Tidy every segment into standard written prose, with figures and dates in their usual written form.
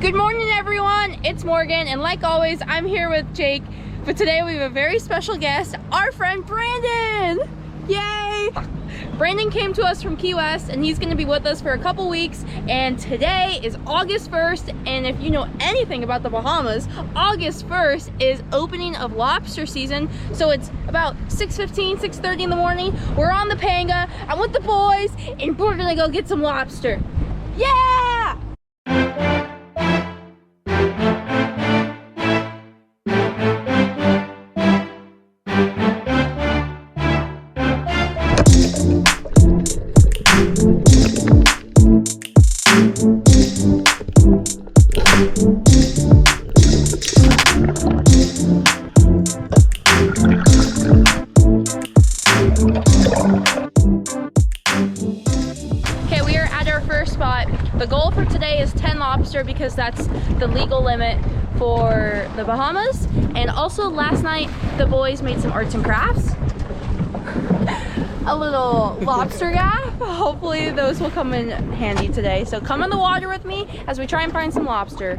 Good morning, everyone. It's Morgan, and like always, I'm here with Jake. But today we have a very special guest, our friend Brandon. Yay! Brandon came to us from Key West, and he's going to be with us for a couple weeks. And today is August 1st, and if you know anything about the Bahamas, August 1st is opening of lobster season. So it's about 6:15, 6:30 in the morning. We're on the panga. I'm with the boys, and we're gonna go get some lobster. Yeah! The goal for today is 10 lobster because that's the legal limit for the Bahamas. And also last night, the boys made some arts and crafts. A little lobster gaff. Hopefully those will come in handy today. So come in the water with me as we try and find some lobster.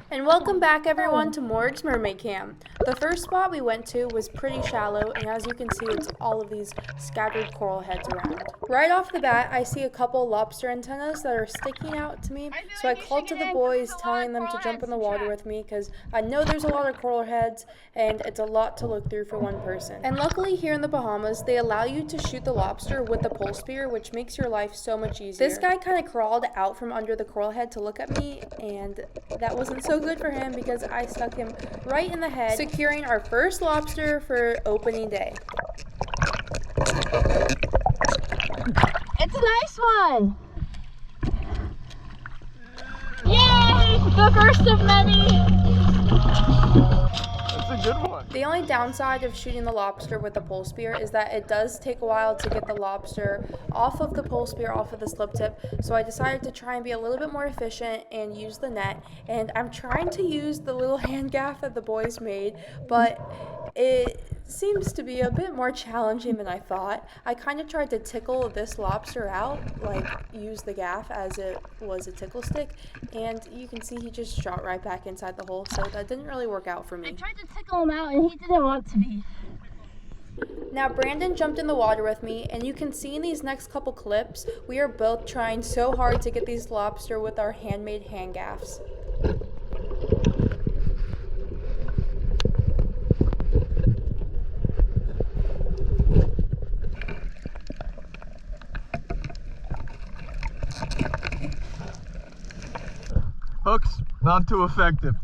And welcome back everyone to Morg's Mermaid Cam. The first spot we went to was pretty shallow, and as you can see, it's all of these scattered coral heads around. Right off the bat, I see a couple lobster antennas that are sticking out to me, so I called to the boys telling them to jump in the water with me because I know there's a lot of coral heads and it's a lot to look through for one person. And luckily here in the Bahamas, they allow you to shoot the lobster with the Polespear, which makes your life so much easier. This guy kind of crawled out from under the coral head to look at me, and that wasn't so good for him because I stuck him right in the head, securing our first lobster for opening day. It's a nice one! Yay! The first of many! That's a good one. The only downside of shooting the lobster with the Polespear is that it does take a while to get the lobster off of the Polespear, off of the slip tip. So I decided to try and be a little bit more efficient and use the net. And I'm trying to use the little hand gaff that the boys made, but it seems to be a bit more challenging than I thought. I kind of tried to tickle this lobster out, like use the gaff as it was a tickle stick, and you can see he just shot right back inside the hole, so that didn't really work out for me. I tried to tickle him out and he didn't want to be. Now Brandon jumped in the water with me, and you can see in these next couple clips, we are both trying so hard to get these lobster with our handmade hand gaffs. Hooks, not too effective.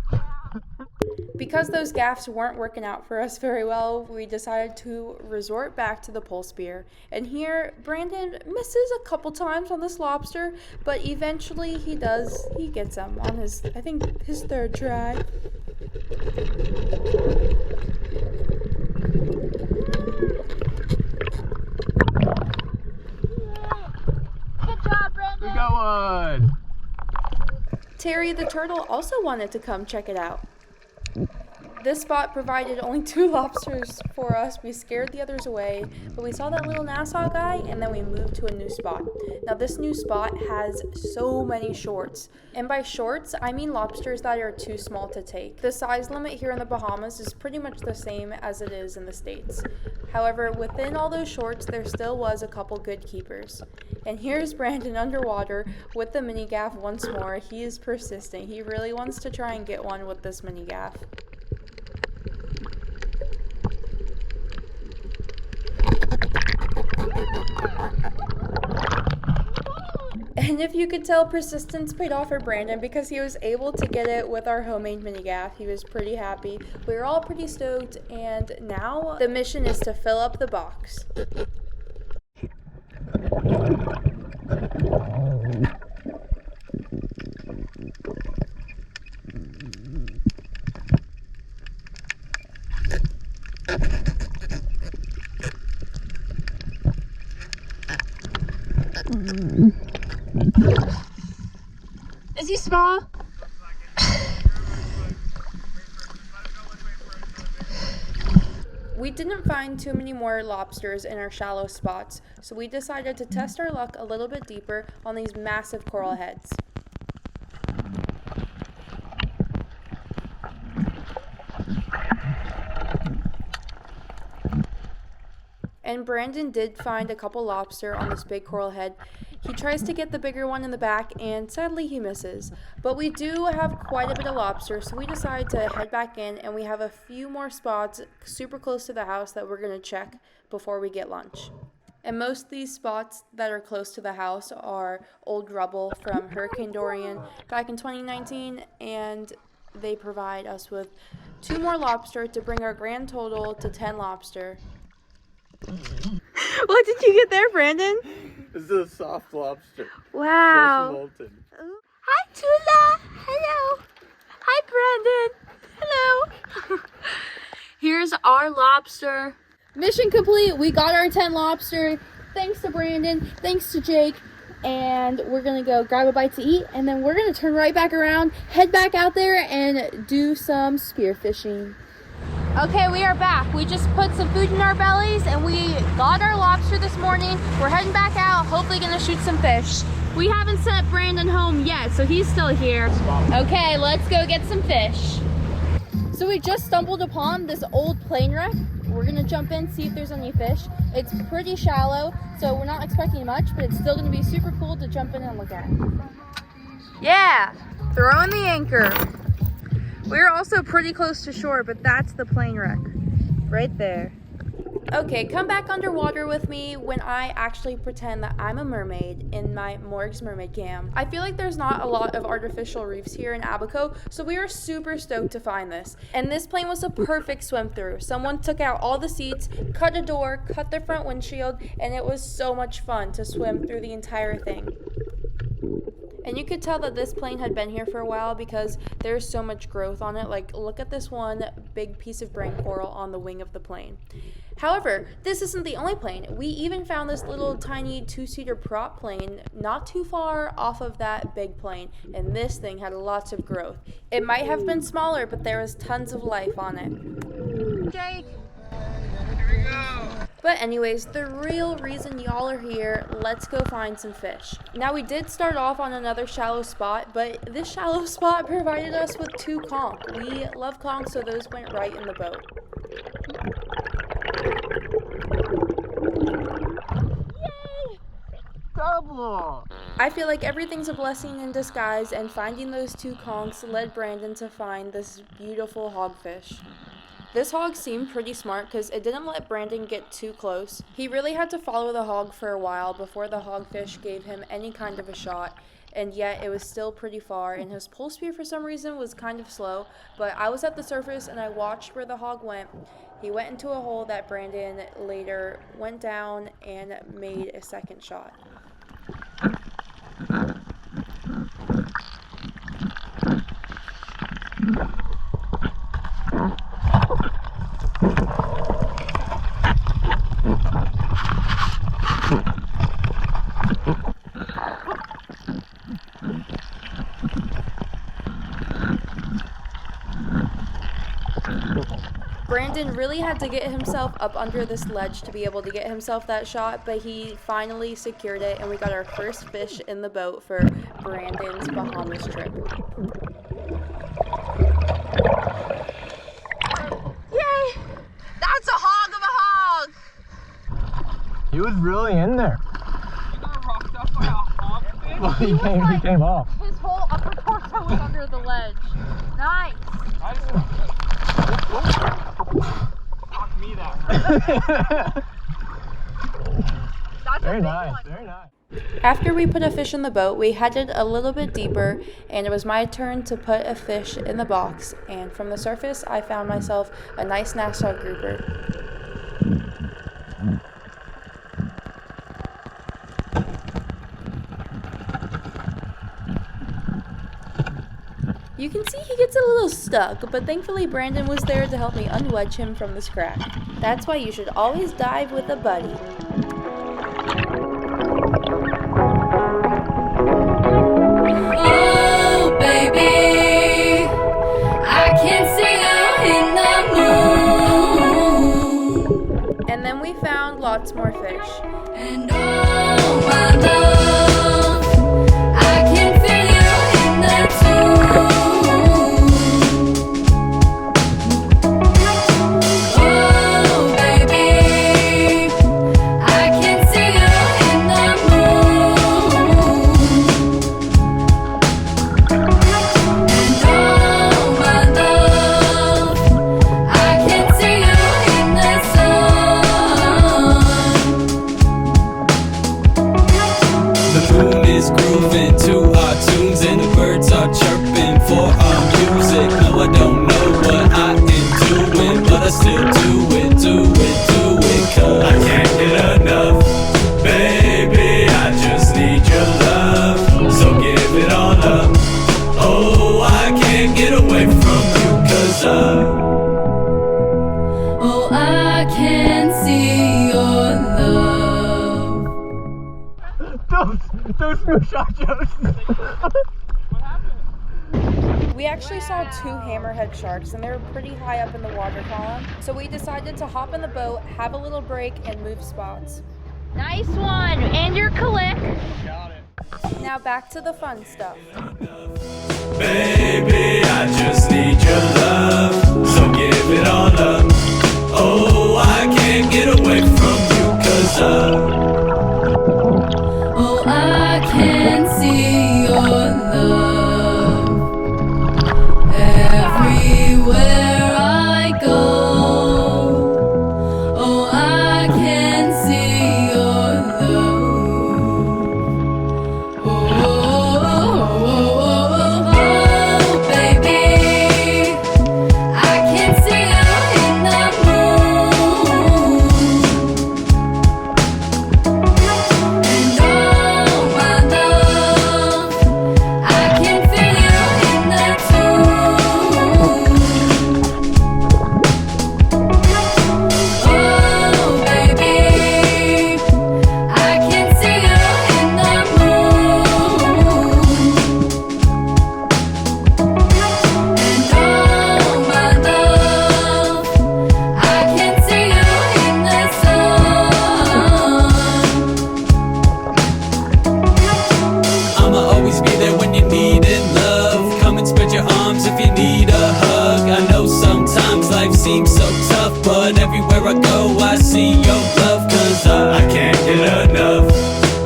Because those gaffs weren't working out for us very well, we decided to resort back to the Polespear. And here, Brandon misses a couple times on this lobster, but eventually he gets them on his, I think, his third try. Good job, Brandon! We got one! Terry the turtle also wanted to come check it out. This spot provided only 2 lobsters for us. We scared the others away, but we saw that little Nassau guy, and then we moved to a new spot. Now this new spot has so many shorts, and by shorts I mean lobsters that are too small to take. The size limit here in the Bahamas is pretty much the same as it is in the States. However, within all those shorts there still was a couple good keepers. And here's Brandon underwater with the mini gaff once more. He is persistent. He really wants to try and get one with this mini gaff. And if you could tell, persistence paid off for Brandon because he was able to get it with our homemade mini gaff. He was pretty happy. We were all pretty stoked, and now the mission is to fill up the box. Is he small? We didn't find too many more lobsters in our shallow spots, so we decided to test our luck a little bit deeper on these massive coral heads. and Brandon did find a couple lobster on this big coral head. He tries to get the bigger one in the back, and sadly he misses. But we do have quite a bit of lobster, so we decide to head back in, and we have a few more spots super close to the house that we're going to check before we get lunch. And most of these spots that are close to the house are old rubble from Hurricane Dorian back in 2019, and they provide us with 2 more lobster to bring our grand total to 10 lobster. What did you get there, Brandon? This is a soft lobster. Wow. Just molten. Hi, Tula. Hello. Hi, Brandon. Hello. Here's our lobster. Mission complete. We got our 10 lobster. Thanks to Brandon. Thanks to Jake. And we're going to go grab a bite to eat. And then we're going to turn right back around, head back out there, and do some spearfishing. Okay, we are back. We just put some food in our bellies and we got our lobster this morning. We're heading back out, hopefully gonna shoot some fish. We haven't sent Brandon home yet, so he's still here. Okay, let's go get some fish. So we just stumbled upon this old plane wreck. We're gonna jump in, see if there's any fish. It's pretty shallow, so we're not expecting much, but it's still gonna be super cool to jump in and look at. Yeah, throw in the anchor. We're also pretty close to shore, but that's the plane wreck right there. Okay, come back underwater with me when I actually pretend that I'm a mermaid in my Morg's mermaid cam. I feel like there's not a lot of artificial reefs here in Abaco, so we are super stoked to find this. And this plane was a perfect swim through. Someone took out all the seats, cut a door, cut the front windshield, and it was so much fun to swim through the entire thing. And you could tell that this plane had been here for a while because there's so much growth on it. Like, look at this one big piece of brain coral on the wing of the plane. However, this isn't the only plane. We even found this little tiny 2-seater prop plane not too far off of that big plane. And this thing had lots of growth. It might have been smaller, but there was tons of life on it. Jake! Here we go! But anyways, the real reason y'all are here, let's go find some fish. Now we did start off on another shallow spot, but this shallow spot provided us with 2 conch. We love conch, so those went right in the boat. Yay! Double! I feel like everything's a blessing in disguise, and finding those 2 conchs led Brandon to find this beautiful hogfish. This hog seemed pretty smart because it didn't let Brandon get too close. He really had to follow the hog for a while before the hogfish gave him any kind of a shot, and yet it was still pretty far, and his Polespear for some reason was kind of slow, but I was at the surface and I watched where the hog went. He went into a hole that Brandon later went down and made a second shot. Brandon really had to get himself up under this ledge to be able to get himself that shot, but he finally secured it, and we got our first fish in the boat for Brandon's Bahamas trip. Yay! That's a hog of a hog! He was really in there. You got rocked up by a hogfish? Well, he came off. His whole upper torso was under the ledge. Nice! Fuck me that. That's Very nice, very nice. After we put a fish in the boat, we headed a little bit deeper, and it was my turn to put a fish in the box, and from the surface I found myself a nice Nassau grouper. You can see he gets a little stuck, but thankfully Brandon was there to help me unwedge him from this crack. That's why you should always dive with a buddy. Oh, baby, I can see you in the moon. And then we found lots more fish. And oh, my love, I can feel you in the tune. Oh, baby, start chirping for our music. No, I don't know what I am doing, but I still do it, cause I can't get enough. Baby, I just need your love, so give it all up. Oh, I can't get away from you, cause oh, I can see your love. Those muchachos. What happened? We actually saw 2 hammerhead sharks and they were pretty high up in the water column. So we decided to hop in the boat, have a little break, and move spots. Nice one! And your click. Got it. Now back to the fun stuff. Baby, I just need your love, so give it all up. Oh, I can't get away from you, cause oh, I can see your love everywhere I go. Oh, I can see your love. Oh, baby, I can see you in the moon. And oh, my love, I can feel you in the tune. Oh, baby, I can see you in the moon. And oh, my love, I can see you in the sun. I'ma always be there when you need it, love. Come and spread your arms if you need a hug. I know sometimes life seems so tough, but everywhere I go I see your love, cause I can't get enough.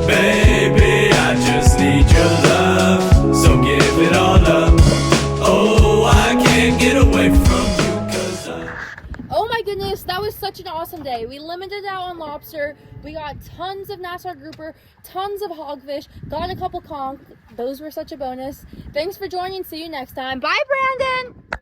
Baby, I just need your love, so give it all up. Oh, I can't get away from you, cause Oh my goodness, that was such an awesome day. We limited out on lobster. We got tons of Nassau grouper, tons of hogfish, got a couple conch. Those were such a bonus. Thanks for joining. See you next time. Bye, Brandon!